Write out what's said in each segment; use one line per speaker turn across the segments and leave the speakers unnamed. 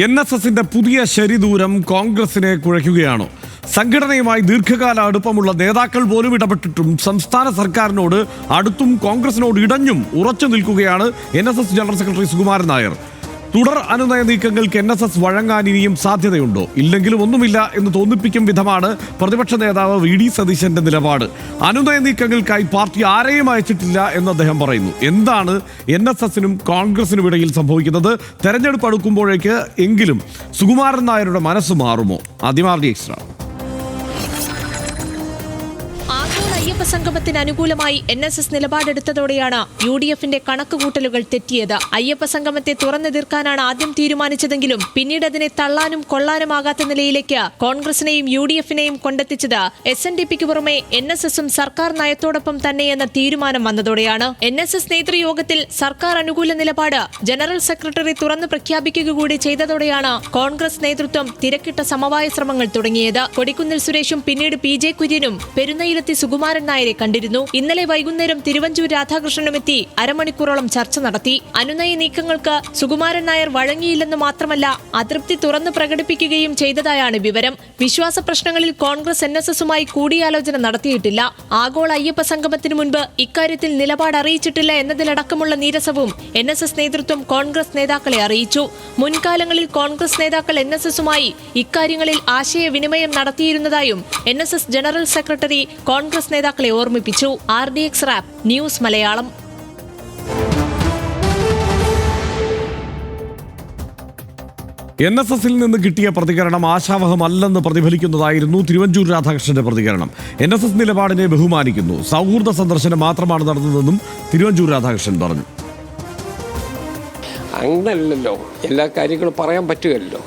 NSSന്റെ പുതിയ ശരിദൂരം കോൺഗ്രസിനെ കുഴയ്ക്കുകയാണ്. സംഘടനയുമായി ദീർഘകാല അടുപ്പമുള്ള നേതാക്കൾ പോലും ഇടപെട്ടിട്ടും സംസ്ഥാന സർക്കാരിനോട് അടുത്തും കോൺഗ്രസിനോട് ഇടഞ്ഞും ഉറച്ചു നിൽക്കുകയാണ് NSS general secretary Sukumaran Nair. തുടർ അനുനയ നീക്കങ്ങൾക്ക് NSS വഴങ്ങാൻ ഇനിയും സാധ്യതയുണ്ടോ? ഇല്ലെങ്കിലും ഒന്നുമില്ല എന്ന് തോന്നിപ്പിക്കും വിധമാണ് പ്രതിപക്ഷ നേതാവ് VD സതീശന്റെ നിലപാട്. അനുനയ നീക്കങ്ങൾക്കായി പാർട്ടി ആരെയും അയച്ചിട്ടില്ല എന്ന് അദ്ദേഹം പറയുന്നു. എന്താണ് NSSനും കോൺഗ്രസിനും ഇടയിൽ സംഭവിക്കുന്നത്? തെരഞ്ഞെടുപ്പ് അടുക്കുമ്പോഴേക്ക് എങ്കിലും സുകുമാരൻ നായരുടെ മനസ്സ് മാറുമോ? ആദ്യമാർഡി എക്സ്ട്രാ.
അയ്യപ്പ സംഗമത്തിന് അനുകൂലമായി NSS നിലപാടെടുത്തതോടെയാണ് UDFന്റെ കണക്കുകൂട്ടലുകൾ തെറ്റിയത്. അയ്യപ്പ സംഗമത്തെ തുറന്നു തീർക്കാനാണ് ആദ്യം തീരുമാനിച്ചതെങ്കിലും പിന്നീട് അതിനെ തള്ളാനും കൊള്ളാനുമാകാത്ത നിലയിലേക്ക് കോൺഗ്രസിനെയും UDFനെയും കൊണ്ടെത്തിച്ചത് SNDPക്ക് പുറമെ NSSും സർക്കാർ നയത്തോടൊപ്പം തന്നെയെന്ന തീരുമാനം വന്നതോടെയാണ്. NSS നേതൃയോഗത്തിൽ സർക്കാർ അനുകൂല നിലപാട് ജനറൽ സെക്രട്ടറി തുറന്നു പ്രഖ്യാപിക്കുക കൂടി ചെയ്തതോടെയാണ് കോൺഗ്രസ് നേതൃത്വം തിരക്കിട്ട സമവായ ശ്രമങ്ങൾ തുടങ്ങിയത്. കൊടിക്കുന്നിൽ സുരേഷും പിന്നീട് PJ കുര്യനും പെരുന്നയിലെത്തി സുകുമാരൻ നായരെ കണ്ടിരുന്നു. ഇന്നലെ വൈകുന്നേരം തിരുവഞ്ചൂർ രാധാകൃഷ്ണനും എത്തി അരമണിക്കൂറോളം ചർച്ച നടത്തി. അനുനയ നീക്കങ്ങൾക്ക് സുകുമാരൻ നായർ വഴങ്ങിയില്ലെന്ന് മാത്രമല്ല അതൃപ്തി തുറന്നു പ്രകടിപ്പിക്കുകയും ചെയ്തതായാണ് വിവരം. വിശ്വാസ പ്രശ്നങ്ങളിൽ കോൺഗ്രസ് NSSുമായി കൂടിയാലോചന നടത്തിയിട്ടില്ല. ആഗോള അയ്യപ്പ സംഗമത്തിനു മുൻപ് ഇക്കാര്യത്തിൽ നിലപാട് അറിയിച്ചിട്ടില്ല എന്നതിലടക്കമുള്ള നീരസവും NSS നേതൃത്വം കോൺഗ്രസ് നേതാക്കളെ അറിയിച്ചു. മുൻകാലങ്ങളിൽ കോൺഗ്രസ് നേതാക്കൾ NSSുമായി ഇക്കാര്യങ്ങളിൽ ആശയവിനിമയം നടത്തിയിരുന്നതായും NSS ജനറൽ സെക്രട്ടറി കോൺഗ്രസ് നേതാക്കളെ ഓർമ്മിപ്പിച്ചു. RDX rap news Malayalam.
NSSൽ നിന്ന് കിട്ടിയ പ്രതികരണം ആശാവഹമല്ലെന്ന് പ്രതിഫലിക്കുന്നതായിരുന്നു തിരുവഞ്ചൂർ രാധാകൃഷ്ണന്റെ പ്രതികരണം. NSS നിലപാടിനെ ബഹുമാനിക്കുന്നു, സൗഹൃദ സന്ദർശനം മാത്രമാണ് നടന്നതെന്നും തിരുവഞ്ചൂർ രാധാകൃഷ്ണൻ പറഞ്ഞു.
അങ്ങനല്ലല്ലോ, എല്ലാ കാര്യങ്ങളും പറയാൻ പറ്റുകയല്ലോ.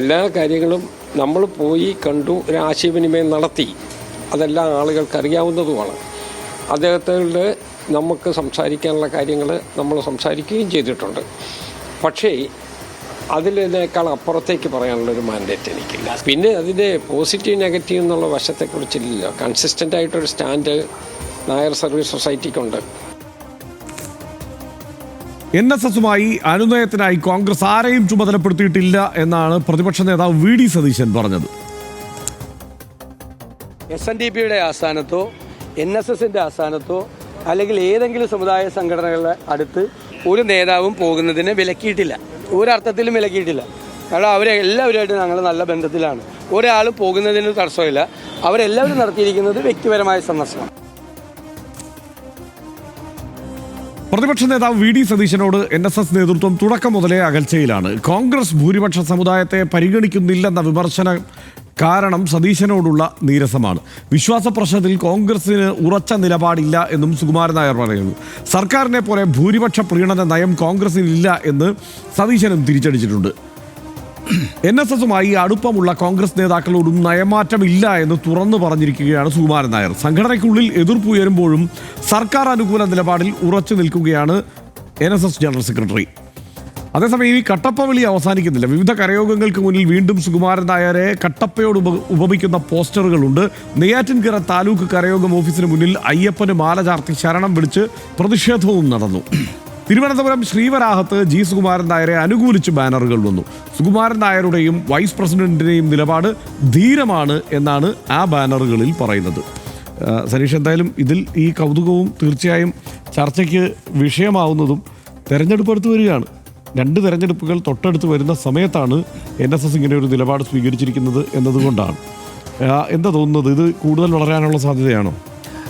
എല്ലാ കാര്യങ്ങളും നമ്മൾ പോയി കണ്ടു, ഒരു ആശയവിനിമയം നടത്തി, അതെല്ലാം ആളുകൾക്ക് അറിയാവുന്നതുമാണ്. അദ്ദേഹത്തോട് നമുക്ക് സംസാരിക്കാനുള്ള കാര്യങ്ങൾ നമ്മൾ സംസാരിക്കുകയും ചെയ്തിട്ടുണ്ട്. പക്ഷേ അതിനേക്കാൾ അപ്പുറത്തേക്ക് പറയാനുള്ളൊരു മാൻഡേറ്റ് എനിക്കില്ല. പിന്നെ അതിൻ്റെ പോസിറ്റീവ് നെഗറ്റീവ് എന്നുള്ള വശത്തെക്കുറിച്ചില്ല. കൺസിസ്റ്റൻ്റ് ആയിട്ടൊരു സ്റ്റാൻഡ് നായർ സർവീസ് സൊസൈറ്റിക്കുണ്ട്.
NSSുമായി അനുനയത്തിനായി കോൺഗ്രസ് ആരെയും ചുമതലപ്പെടുത്തിയിട്ടില്ല എന്നാണ് പ്രതിപക്ഷ നേതാവ് VD സതീശൻ പറഞ്ഞത്.
SNDPയുടെ ആസ്ഥാനത്തോ NSSന്റെ ആസ്ഥാനത്തോ അല്ലെങ്കിൽ ഏതെങ്കിലും സമുദായ സംഘടനകളുടെ അടുത്ത് ഒരു നേതാവും പോകുന്നതിനെ വിലക്കിയിട്ടില്ല. ഒരർത്ഥത്തിലും വിലക്കിയിട്ടില്ല. കാരണം അവരെല്ലാവരുമായിട്ട് ഞങ്ങൾ നല്ല ബന്ധത്തിലാണ്. ഒരാളും പോകുന്നതിന് തടസ്സമില്ല. അവരെല്ലാവരും നടത്തിയിരിക്കുന്നത് വ്യക്തിപരമായ സന്ദർശനം.
പ്രതിപക്ഷ നേതാവ് VD സതീശനോട് NSS നേതൃത്വം തുടക്കം മുതലേ അകൽച്ചയിലാണ്. കോൺഗ്രസ് ഭൂരിപക്ഷ സമുദായത്തെ പരിഗണിക്കുന്നില്ലെന്ന വിമർശനം കാരണം സതീശനോടുള്ള നീരസമാണ്. വിശ്വാസ പ്രശ്നത്തിൽ കോൺഗ്രസിന് ഉറച്ച നിലപാടില്ല എന്നും സുകുമാരൻ നായർ പറയുന്നു. സർക്കാരിനെ പോലെ ഭൂരിപക്ഷ പ്രീണന നയം കോൺഗ്രസിനില്ല എന്ന് സതീശനും തിരിച്ചടിച്ചിട്ടുണ്ട്. NSSുമായി അടുപ്പമുള്ള കോൺഗ്രസ് നേതാക്കളോടും നയമാറ്റമില്ല എന്ന് തുറന്നു പറഞ്ഞിരിക്കുകയാണ് സുകുമാരൻ നായർ. സംഘടനയ്ക്കുള്ളിൽ എതിർപ്പ് ഉയരുമ്പോഴും സർക്കാർ അനുകൂല നിലപാടിൽ ഉറച്ചു നിൽക്കുകയാണ് NSS ജനറൽ സെക്രട്ടറി. അതേസമയം ഈ കട്ടപ്പ വിളി അവസാനിക്കുന്നില്ല. വിവിധ കരയോഗങ്ങൾക്ക് മുന്നിൽ വീണ്ടും സുകുമാരൻ നായരെ കട്ടപ്പയോട് ഉപമിക്കുന്ന പോസ്റ്ററുകളുണ്ട്. നെയ്യാറ്റിൻകര താലൂക്ക് കരയോഗം ഓഫീസിന് മുന്നിൽ അയ്യപ്പന് മാല ചാർത്തി ശരണം വിളിച്ച് പ്രതിഷേധവും നടന്നു. തിരുവനന്തപുരം ശ്രീവരാഹത്ത് G സുകുമാരൻ നായരെ അനുകൂലിച്ച് ബാനറുകൾ വന്നു. സുകുമാരൻ നായരുടെയും വൈസ് പ്രസിഡന്റിന്റെയും നിലപാട് ധീരമാണ് എന്നാണ് ആ ബാനറുകളിൽ പറയുന്നത്. സനീഷ്, എന്തായാലും ഇതിൽ ഈ കൗതുകവും തീർച്ചയായും ചർച്ചയ്ക്ക് വിഷയമാവുന്നതും തെരഞ്ഞെടുപ്പ് അടുത്ത് വരികയാണ്. 2 തെരഞ്ഞെടുപ്പുകൾ തൊട്ടടുത്ത് വരുന്ന സമയത്താണ് NSS ഇങ്ങനെ ഒരു നിലപാട് സ്വീകരിച്ചിരിക്കുന്നത് എന്നതുകൊണ്ടാണ്. എന്താ തോന്നുന്നത്? ഇത് കൂടുതൽ വളരാനുള്ള സാധ്യതയാണോ?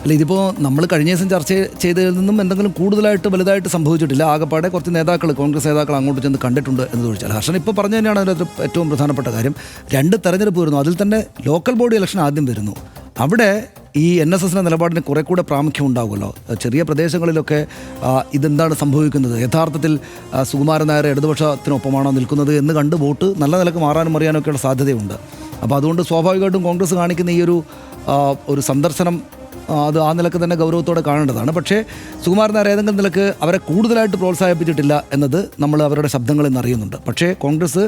അല്ല, ഇതിപ്പോൾ നമ്മൾ കഴിഞ്ഞ ദിവസം ചർച്ച ചെയ്തതിൽ നിന്നും എന്തെങ്കിലും കൂടുതലായിട്ട് വലുതായിട്ട് സംഭവിച്ചിട്ടില്ല. ആകെപ്പാടെ കുറച്ച് നേതാക്കൾ, കോൺഗ്രസ് നേതാക്കൾ അങ്ങോട്ട് ചെന്ന് കണ്ടിട്ടുണ്ട് എന്ന് ചോദിച്ചാൽ ഹർഷൻ ഇപ്പോൾ പറഞ്ഞു തന്നെയാണ് അതിനകത്ത് ഏറ്റവും പ്രധാനപ്പെട്ട കാര്യം. 2 തെരഞ്ഞെടുപ്പ് വരുന്നു, അതിൽ തന്നെ ലോക്കൽ ബോഡി ഇലക്ഷൻ ആദ്യം വരുന്നു. അവിടെ ഈ NSSന്റെ നിലപാടിന് കുറെ കൂടെ പ്രാമുഖ്യം ഉണ്ടാകുമല്ലോ. ചെറിയ പ്രദേശങ്ങളിലൊക്കെ ഇതെന്താണ് സംഭവിക്കുന്നത്, യഥാർത്ഥത്തിൽ സുകുമാരൻ നായർ ഇടതുപക്ഷത്തിനൊപ്പമാണോ നിൽക്കുന്നത് എന്ന് കണ്ട് വോട്ട് നല്ല നിലക്ക് മാറാനും അറിയാനൊക്കെയുള്ള സാധ്യതയുണ്ട്. അപ്പോൾ അതുകൊണ്ട് സ്വാഭാവികമായിട്ടും കോൺഗ്രസ് കാണിക്കുന്ന ഈ ഒരു സന്ദർശനം അത് ആ നിലക്ക് തന്നെ ഗൗരവത്തോടെ കാണേണ്ടതാണ്. പക്ഷേ സുകുമാരൻ നായർ ഏതെങ്കിലും നിലക്ക് അവരെ കൂടുതലായിട്ട് പ്രോത്സാഹിപ്പിച്ചിട്ടില്ല എന്നത് നമ്മൾ അവരുടെ ശബ്ദങ്ങളിൽ നിന്ന് അറിയുന്നുണ്ട്. പക്ഷേ കോൺഗ്രസ്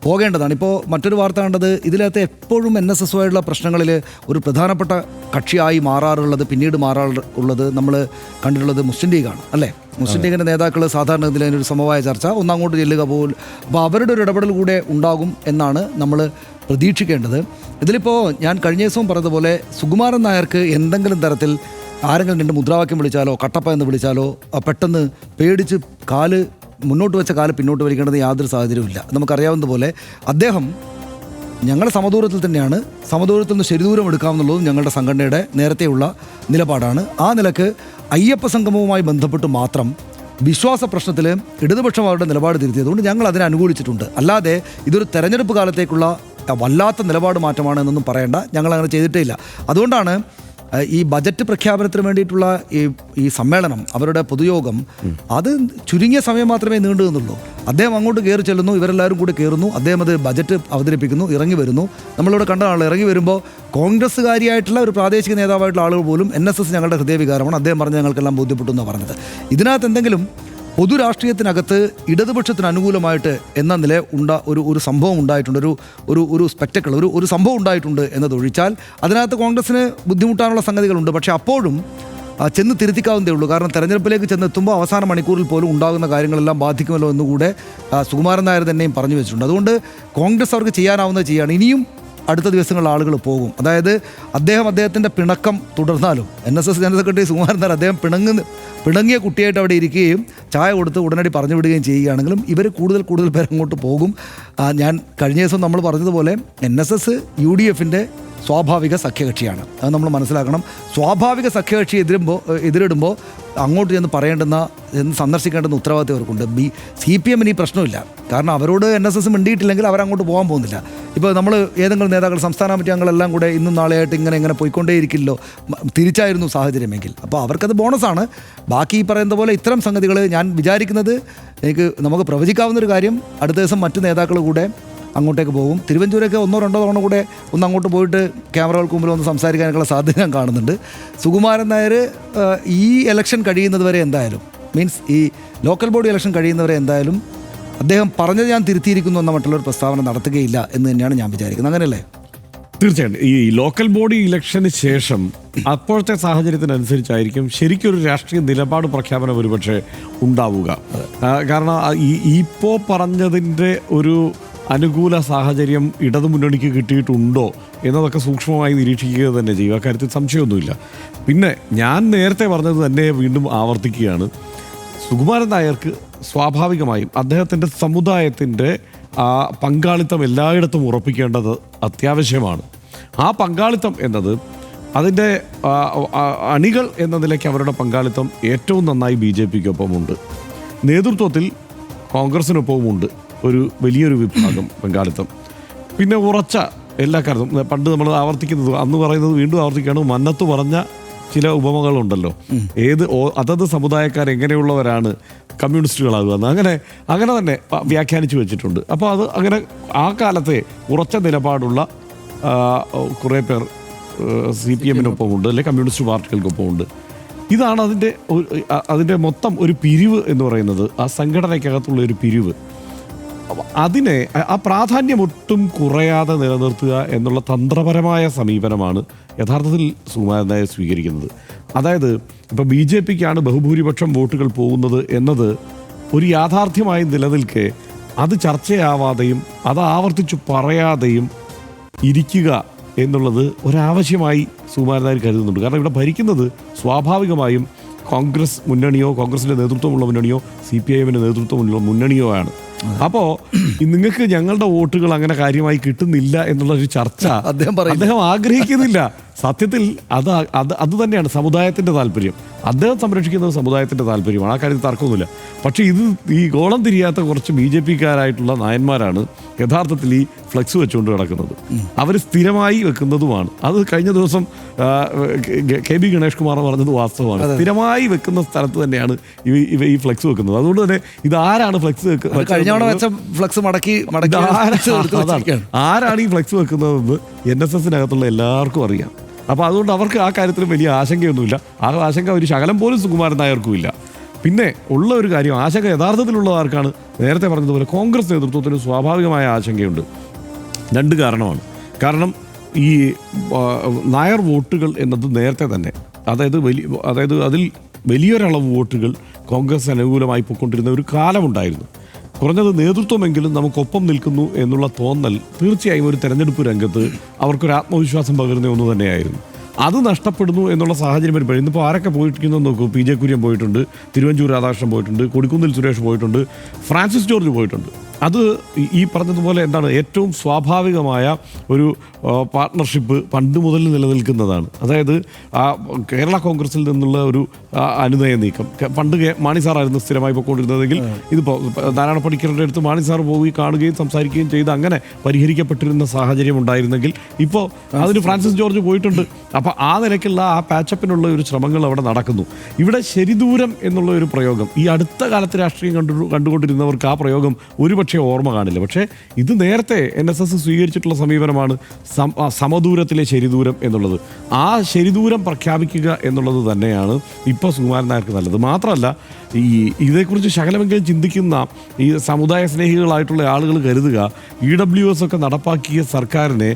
പോകേണ്ടതാണ്. ഇപ്പോൾ മറ്റൊരു വാർത്ത കണ്ടത്, ഇതിനകത്ത് എപ്പോഴും NSS ആയിട്ടുള്ള പ്രശ്നങ്ങളിൽ ഒരു പ്രധാനപ്പെട്ട കക്ഷിയായി മാറാറുള്ളത്, പിന്നീട് മാറാറുള്ളത് നമ്മൾ കണ്ടിട്ടുള്ളത് മുസ്ലിം ലീഗാണ് അല്ലേ? മുസ്ലിം ലീഗിൻ്റെ നേതാക്കൾ സാധാരണ ഇതിലൊരു സമവായ ചർച്ച, ഒന്നങ്ങോട്ട് ചെല്ലുക പോലും. അപ്പോൾ അവരുടെ ഒരു ഇടപെടൽ കൂടെ ഉണ്ടാകും എന്നാണ് നമ്മൾ പ്രതീക്ഷിക്കേണ്ടത്. ഇതിലിപ്പോൾ ഞാൻ കഴിഞ്ഞ ദിവസവും പറഞ്ഞതുപോലെ സുകുമാരൻ നായർക്ക് എന്തെങ്കിലും തരത്തിൽ ആരെങ്കിലും രണ്ട് മുദ്രാവാക്യം വിളിച്ചാലോ കട്ടപ്പ എന്ന് വിളിച്ചാലോ പെട്ടെന്ന് പേടിച്ച് മുന്നോട്ട് വെച്ച കാല് പിന്നോട്ട് വലിക്കേണ്ടത് യാതൊരു സാഹചര്യവുമില്ല. നമുക്കറിയാവുന്നതുപോലെ അദ്ദേഹം ഞങ്ങളുടെ സമദൂരത്തിൽ തന്നെയാണ്. സമദൂരത്തിൽ നിന്ന് ശരിദൂരം എടുക്കാമെന്നുള്ളതും ഞങ്ങളുടെ സംഘടനയുടെ നേരത്തെയുള്ള നിലപാടാണ്. ആ നിലക്ക് അയ്യപ്പ സംഗമവുമായി ബന്ധപ്പെട്ട് മാത്രം വിശ്വാസ പ്രശ്നത്തിൽ ഇടതുപക്ഷം അവരുടെ നിലപാട് തിരുത്തിയതുകൊണ്ട് ഞങ്ങൾ അതിനെ അനുകൂലിച്ചിട്ടുണ്ട്. അല്ലാതെ ഇതൊരു തെരഞ്ഞെടുപ്പ് കാലത്തേക്കുള്ള വല്ലാത്ത നിലപാട് മാറ്റമാണ് എന്നൊന്നും പറയേണ്ട. ഞങ്ങളങ്ങനെ ചെയ്തിട്ടേ ഇല്ല. അതുകൊണ്ടാണ് ഈ ബജറ്റ് പ്രഖ്യാപനത്തിന് വേണ്ടിയിട്ടുള്ള ഈ സമ്മേളനം, അവരുടെ പൊതുയോഗം, അത് ചുരുങ്ങിയ സമയം മാത്രമേ നീണ്ടു നിന്നുള്ളൂ. അദ്ദേഹം അങ്ങോട്ട് കയറി ചെല്ലുന്നു, ഇവരെല്ലാവരും കൂടി കയറുന്നു, അദ്ദേഹം അത് ബജറ്റ് അവതരിപ്പിക്കുന്നു, ഇറങ്ങി വരുന്നു. നമ്മളിവിടെ കണ്ട ആൾ ഇറങ്ങി വരുമ്പോൾ കോൺഗ്രസ്സുകാരിയായിട്ടുള്ള ഒരു പ്രാദേശിക നേതാവായിട്ടുള്ള ആളുകൾ പോലും NSS ഞങ്ങളുടെ ഹൃദയവികാരമാണ്, അദ്ദേഹം പറഞ്ഞ് ഞങ്ങൾക്കെല്ലാം ബോധ്യപ്പെട്ടു എന്നാണ് പറഞ്ഞത്. ഇതിനകത്ത് എന്തെങ്കിലും പൊതുരാഷ്ട്രീയത്തിനകത്ത് ഇടതുപക്ഷത്തിന് അനുകൂലമായിട്ട് എന്ന നില ഒരു സംഭവം ഉണ്ടായിട്ടുണ്ട്, ഒരു സ്പെക്ടക്കിൾ, ഒരു സംഭവം ഉണ്ടായിട്ടുണ്ട് എന്നതൊഴിച്ചാൽ അതിനകത്ത് കോൺഗ്രസ്സിന് ബുദ്ധിമുട്ടാനുള്ള സംഗതികളുണ്ട്. പക്ഷേ അപ്പോഴും ചെന്ന് തിരുത്തിക്കാവുന്നതേ ഉള്ളൂ. കാരണം തെരഞ്ഞെടുപ്പിലേക്ക് ചെന്നെത്തുമ്പോൾ അവസാന മണിക്കൂറിൽ പോലും ഉണ്ടാകുന്ന കാര്യങ്ങളെല്ലാം ബാധിക്കുമല്ലോ എന്നുകൂടെ സുകുമാരൻ നായർ തന്നെയും പറഞ്ഞു വെച്ചിട്ടുണ്ട്. അതുകൊണ്ട് കോൺഗ്രസ് അവർക്ക് ചെയ്യാനാവുന്നത് ചെയ്യാണ്. ഇനിയും അടുത്ത ദിവസങ്ങളിൽ ആളുകൾ പോകും. അതായത് അദ്ദേഹത്തിൻ്റെ പിണക്കം തുടർന്നാലും NSS general secretary Sukumaran Nair അദ്ദേഹം പിണങ്ങിയ കുട്ടിയായിട്ട് അവിടെ ഇരിക്കുകയും ചായ കൊടുത്ത് ഉടനടി പറഞ്ഞു വിടുകയും ചെയ്യുകയാണെങ്കിലും ഇവർ കൂടുതൽ പേർ അങ്ങോട്ട് പോകും. ഞാൻ കഴിഞ്ഞ ദിവസം നമ്മൾ പറഞ്ഞതുപോലെ NSS UDFൻ്റെ സ്വാഭാവിക സഖ്യകക്ഷിയാണ്. അത് നമ്മൾ മനസ്സിലാക്കണം. സ്വാഭാവിക സഖ്യകക്ഷി എതിരിടുമ്പോൾ അങ്ങോട്ട് ചെന്ന് സന്ദർശിക്കേണ്ടുന്ന ഉത്തരവാദിത്വം അവർക്കുണ്ട്. CPM ഈ പ്രശ്നമില്ല. കാരണം അവരോട് NSS മിണ്ടിയിട്ടില്ലെങ്കിൽ അവരങ്ങോട്ട് പോകാൻ പോകുന്നില്ല. ഇപ്പോൾ നമ്മൾ ഏതെങ്കിലും നേതാക്കൾ, സംസ്ഥാന കമ്മിറ്റി അംഗങ്ങളെല്ലാം കൂടെ ഇന്നും നാളെയായിട്ട് ഇങ്ങനെ പോയിക്കൊണ്ടേയിരിക്കില്ലോ, തിരിച്ചായിരുന്നു സാഹചര്യമെങ്കിൽ. അപ്പോൾ അവർക്കത് ബോണസാണ്. ബാക്കി ഈ പറയുന്ന പോലെ ഇത്തരം സംഗതികൾ ഞാൻ വിചാരിക്കുന്നത്, നമുക്ക് പ്രവചിക്കാവുന്നൊരു കാര്യം, അടുത്ത ദിവസം മറ്റു നേതാക്കൾ കൂടെ അങ്ങോട്ടേക്ക് പോകും. തിരുവഞ്ചൂരൊക്കെ 1-2 തവണ കൂടെ അങ്ങോട്ട് പോയിട്ട് ക്യാമറകൾക്ക് മുമ്പിൽ ഒന്ന് സംസാരിക്കാനൊക്കെയുള്ള സാധ്യത ഞാൻ കാണുന്നുണ്ട്. സുകുമാരൻ നായർ ഈ ഇലക്ഷൻ കഴിയുന്നത് വരെ എന്തായാലും, മീൻസ് ഈ ലോക്കൽ ബോഡി ഇലക്ഷൻ കഴിയുന്നവരെ എന്തായാലും അദ്ദേഹം പറഞ്ഞത് ഞാൻ തിരുത്തിയിരിക്കുന്നു എന്ന മറ്റുള്ളൊരു പ്രസ്താവന നടത്തുകയില്ല എന്ന് തന്നെയാണ് ഞാൻ വിചാരിക്കുന്നത്. അങ്ങനെയല്ലേ?
തീർച്ചയായിട്ടും ഈ ലോക്കൽ ബോഡി ഇലക്ഷന് ശേഷം അപ്പോഴത്തെ സാഹചര്യത്തിനനുസരിച്ചായിരിക്കും ശരിക്കൊരു രാഷ്ട്രീയ നിലപാട് പ്രഖ്യാപനം ഒരുപക്ഷെ ഉണ്ടാവുക. കാരണം ഇപ്പോൾ പറഞ്ഞതിൻ്റെ ഒരു അനുകൂല സാഹചര്യം ഇടതുമുന്നണിക്ക് കിട്ടിയിട്ടുണ്ടോ എന്നതൊക്കെ സൂക്ഷ്മമായി നിരീക്ഷിക്കുക തന്നെ ചെയ്യും. അക്കാര്യത്തിൽ സംശയമൊന്നുമില്ല. പിന്നെ ഞാൻ നേരത്തെ പറഞ്ഞത് തന്നെ വീണ്ടും ആവർത്തിക്കുകയാണ്. സുകുമാരൻ നായർക്ക് സ്വാഭാവികമായും അദ്ദേഹത്തിൻ്റെ സമുദായത്തിൻ്റെ പങ്കാളിത്തം എല്ലായിടത്തും ഉറപ്പിക്കേണ്ടത് അത്യാവശ്യമാണ്. ആ പങ്കാളിത്തം എന്നത് അതിൻ്റെ അണികൾ എന്ന നിലയ്ക്ക് അവരുടെ പങ്കാളിത്തം ഏറ്റവും നന്നായി BJPക്കൊപ്പമുണ്ട്, നേതൃത്വത്തിൽ കോൺഗ്രസിനൊപ്പമുണ്ട് ഒരു വലിയൊരു വിഭാഗം പങ്കാളിത്തം. പിന്നെ ഉറച്ച എല്ലാ കാര്യത്തും പണ്ട് നമ്മൾ ആവർത്തിക്കുന്നത്, അന്ന് പറയുന്നത് വീണ്ടും ആവർത്തിക്കുകയാണ്, മന്നത്ത് പറഞ്ഞ ചില ഉപമകളുണ്ടല്ലോ, അതത് സമുദായക്കാർ എങ്ങനെയുള്ളവരാണ് കമ്മ്യൂണിസ്റ്റുകളാകുക, അങ്ങനെ തന്നെ വ്യാഖ്യാനിച്ചു വെച്ചിട്ടുണ്ട്. അപ്പോൾ അത് അങ്ങനെ ആ കാലത്തെ ഉറച്ച നിലപാടുള്ള കുറേ പേർ CPMനൊപ്പമുണ്ട്, അല്ലെങ്കിൽ കമ്മ്യൂണിസ്റ്റ് പാർട്ടികൾക്കൊപ്പമുണ്ട്. ഇതാണ് അതിൻ്റെ മൊത്തം ഒരു പിരിവ് എന്ന് പറയുന്നത്, ആ സംഘടനയ്ക്കകത്തുള്ള ഒരു പിരിവ്. അതിനെ ആ പ്രാധാന്യം ഒട്ടും കുറയാതെ നിലനിർത്തുക എന്നുള്ള തന്ത്രപരമായ സമീപനമാണ് യഥാർത്ഥത്തിൽ സുകുമാരൻ നായർ സ്വീകരിക്കുന്നത്. അതായത് ഇപ്പോൾ BJPക്കാണ് ബഹുഭൂരിപക്ഷം വോട്ടുകൾ പോകുന്നത് എന്നത് ഒരു യാഥാർത്ഥ്യമായി നിലനിൽക്കെ അത് ചർച്ചയാവാതെയും അത് ആവർത്തിച്ച് പറയാതെയും ഇരിക്കുക എന്നുള്ളത് ഒരാവശ്യമായി സുകുമാരൻ നായർ കരുതുന്നുണ്ട്. കാരണം ഇവിടെ ഭരിക്കുന്നത് സ്വാഭാവികമായും കോൺഗ്രസ് മുന്നണിയോ, കോൺഗ്രസിൻ്റെ നേതൃത്വമുള്ള മുന്നണിയോ, CPIMൻ്റെ നേതൃത്വമുള്ള മുന്നണിയോ ആണ്. അപ്പോൾ നിങ്ങൾക്ക് ഞങ്ങളുടെ വോട്ടുകൾ അങ്ങനെ കാര്യമായി കിട്ടുന്നില്ല എന്നുള്ളൊരു ചർച്ച അദ്ദേഹം ആഗ്രഹിക്കുന്നില്ല. സത്യത്തിൽ അത് തന്നെയാണ് സമുദായത്തിൻ്റെ താല്പര്യം. അദ്ദേഹം സംരക്ഷിക്കുന്നത് സമുദായത്തിൻ്റെ താല്പര്യമാണ്, ആ കാര്യത്തിൽ തർക്കമൊന്നുമില്ല. പക്ഷേ ഈ ഗോളം തിരിയാത്ത കുറച്ച് BJPക്കാരായിട്ടുള്ള നായന്മാരാണ് യഥാർത്ഥത്തിൽ ഈ ഫ്ലെക്സ് വെച്ചുകൊണ്ട് കിടക്കുന്നത്. അവർ സ്ഥിരമായി വെക്കുന്നതുമാണ്. അത് കഴിഞ്ഞ ദിവസം KB ഗണേഷ് കുമാർ പറഞ്ഞത് വാസ്തവമാണ്. സ്ഥിരമായി വെക്കുന്ന സ്ഥലത്ത് തന്നെയാണ് ഈ ഫ്ലെക്സ് വെക്കുന്നത്. അതുകൊണ്ട് തന്നെ ഇതാരാണ് ഫ്ലെക്സ്
ഫ്ലെക്സ്
ആരാണ് ഈ ഫ്ലെക്സ് വെക്കുന്നതെന്ന് NSSനകത്തുള്ള എല്ലാവർക്കും അറിയാം. അപ്പോൾ അതുകൊണ്ട് അവർക്ക് ആ കാര്യത്തിൽ വലിയ ആശങ്കയൊന്നുമില്ല. ആ ആശങ്ക ഒരു ശകലം പോലും സുകുമാരൻ നായർക്കും ഇല്ല. പിന്നെ ഉള്ള ഒരു കാര്യം, ആശങ്ക യഥാർത്ഥത്തിലുള്ള ആർക്കാണ്? നേരത്തെ പറഞ്ഞതുപോലെ കോൺഗ്രസ് നേതൃത്വത്തിന് സ്വാഭാവികമായ ആശങ്കയുണ്ട്. 2 കാരണമാണ്. കാരണം ഈ നായർ വോട്ടുകൾ എന്നത് നേരത്തെ തന്നെ, അതായത് അതിൽ വലിയൊരളവ് വോട്ടുകൾ കോൺഗ്രസ് അനുകൂലമായി പോയിക്കൊണ്ടിരുന്ന ഒരു കാലമുണ്ടായിരുന്നു. കുറഞ്ഞത് നേതൃത്വമെങ്കിലും നമുക്കൊപ്പം നിൽക്കുന്നു എന്നുള്ള തോന്നൽ തീർച്ചയായും ഒരു തെരഞ്ഞെടുപ്പ് രംഗത്ത് അവർക്കൊരു ആത്മവിശ്വാസം പകരുന്ന ഒന്ന് തന്നെയായിരുന്നു. അത് നഷ്ടപ്പെടുന്നു എന്നുള്ള സാഹചര്യം വരുമ്പോൾ ഇന്നിപ്പോൾ ആരൊക്കെ പോയിരിക്കുന്നു നോക്കൂ. PJ കുര്യൻ പോയിട്ടുണ്ട്, തിരുവഞ്ചൂർ രാധാകൃഷ്ണൻ പോയിട്ടുണ്ട്, കൊടിക്കുന്നിൽ സുരേഷ് പോയിട്ടുണ്ട്, ഫ്രാൻസിസ് ജോർജ് പോയിട്ടുണ്ട്. അത് ഈ പറഞ്ഞതുപോലെ എന്താണ് ഏറ്റവും സ്വാഭാവികമായ ഒരു പാർട്ട്ണർഷിപ്പ് പണ്ട് മുതൽ നിലനിൽക്കുന്നതാണ്. അതായത് ആ കേരള കോൺഗ്രസിൽ നിന്നുള്ള ഒരു അനുനയ നീക്കം. പണ്ട് മാണി സാറായിരുന്നു സ്ഥിരമായി പോയിക്കൊണ്ടിരുന്നതെങ്കിൽ ഇതിപ്പോൾ നാരായണ പണിക്കരുടെ അടുത്ത് മാണി സാർ പോയി കാണുകയും സംസാരിക്കുകയും ചെയ്ത് അങ്ങനെ പരിഹരിക്കപ്പെട്ടിരുന്ന സാഹചര്യം ഉണ്ടായിരുന്നെങ്കിൽ ഇപ്പോൾ അതിന് ഫ്രാൻസിസ് ജോർജ് പോയിട്ടുണ്ട്. അപ്പോൾ ആ നിലയ്ക്കുള്ള ആ പാച്ചപ്പിനുള്ള ഒരു ശ്രമങ്ങൾ അവിടെ നടക്കുന്നു. ഇവിടെ ശരിദൂരം എന്നുള്ള ഒരു പ്രയോഗം ഈ അടുത്ത കാലത്ത് രാഷ്ട്രീയം കണ്ടുകൊണ്ടിരുന്നവർക്ക് ആ പ്രയോഗം ഒരുപക്ഷെ ഓർമ്മ കാണില്ല. പക്ഷേ ഇത് നേരത്തെ NSS സ്വീകരിച്ചിട്ടുള്ള സമീപനമാണ് സമദൂരത്തിലെ ശരിദൂരം എന്നുള്ളത്. ആ ശരിദൂരം പ്രഖ്യാപിക്കുക എന്നുള്ളത് തന്നെയാണ് ഇപ്പോൾ സുകുമാരൻ നായർക്ക് നല്ലത്. മാത്രമല്ല ഇതേക്കുറിച്ച് ശകലമെങ്കിലും ചിന്തിക്കുന്ന ഈ സമുദായ സ്നേഹികളായിട്ടുള്ള ആളുകൾ കരുതുക EWS ഒക്കെ നടപ്പാക്കിയ സർക്കാരിനെ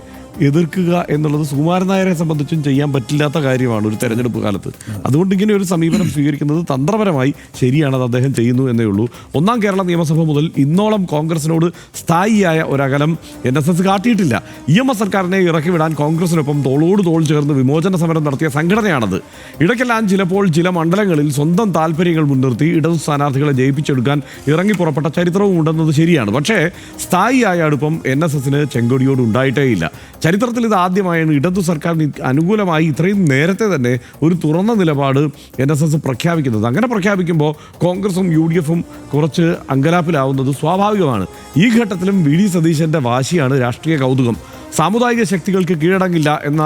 എതിർക്കുക എന്നുള്ളത് സുകുമാരൻ നായരെ സംബന്ധിച്ചും ചെയ്യാൻ പറ്റില്ലാത്ത കാര്യമാണ് ഒരു തെരഞ്ഞെടുപ്പ് കാലത്ത്. അതുകൊണ്ട് ഇങ്ങനെ ഒരു സമീപനം സ്വീകരിക്കുന്നത് തന്ത്രപരമായി ശരിയാണത് അദ്ദേഹം ചെയ്യുന്നു എന്നേ ഉള്ളൂ. 1ാം കേരള നിയമസഭ മുതൽ ഇന്നോളം കോൺഗ്രസിനോട് സ്ഥായിയായ ഒരകലം NSS കാട്ടിയിട്ടില്ല. EMS സർക്കാരിനെ ഇറക്കി വിടാൻ കോൺഗ്രസിനൊപ്പം തോളോട് തോൾ ചേർന്ന് വിമോചന സമരം നടത്തിയ സംഘടനയാണത്. ഇടയ്ക്കെല്ലാം ചിലപ്പോൾ ചില മണ്ഡലങ്ങളിൽ സ്വന്തം താല്പര്യങ്ങൾ മുൻനിർത്തി ഇടതു സ്ഥാനാർത്ഥികളെ ജയിപ്പിച്ചെടുക്കാൻ ഇറങ്ങി പുറപ്പെട്ട ചരിത്രവും ഉണ്ടെന്നത് ശരിയാണ്. പക്ഷേ സ്ഥായിയായ അടുപ്പം NSSന് ചെങ്കൊടിയോട് ഉണ്ടായിട്ടേയില്ല. ചരിത്രത്തിൽ ഇത് ആദ്യമായാണ് ഇടതു സർക്കാരിന് അനുകൂലമായി ഇത്രയും നേരത്തെ തന്നെ ഒരു തുറന്ന നിലപാട് NSS പ്രഖ്യാപിക്കുന്നത്. അങ്ങനെ പ്രഖ്യാപിക്കുമ്പോൾ കോൺഗ്രസും UDFും കുറച്ച് അങ്കലാപ്പിലാവുന്നത് സ്വാഭാവികമാണ്. ഈ ഘട്ടത്തിലും VD സതീശൻ്റെ വാശിയാണ് രാഷ്ട്രീയ കൗതുകം. സാമുദായിക ശക്തികൾക്ക് കീഴടങ്ങില്ല എന്ന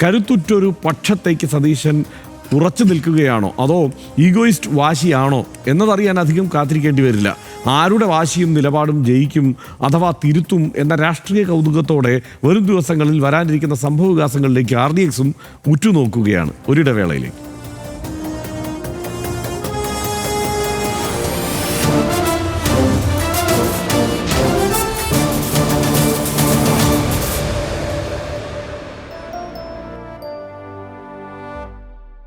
കരുത്തുറ്റൊരു പക്ഷത്തേക്ക് സതീശൻ ഉറച്ചു നിൽക്കുകയാണോ അതോ ഈഗോയിസ്റ്റ് വാശിയാണോ എന്നതറിയാൻ അധികം കാത്തിരിക്കേണ്ടി വരില്ല. ആരുടെ വാശിയും നിലപാടും ജയിക്കും അഥവാ തിരുത്തും എന്ന രാഷ്ട്രീയ കൗതുകത്തോടെ വരും ദിവസങ്ങളിൽ വരാനിരിക്കുന്ന സംഭവവികാസങ്ങളിലേക്ക് RDXും ഉറ്റുനോക്കുകയാണ്. ഒരിടവേളയിലേക്ക്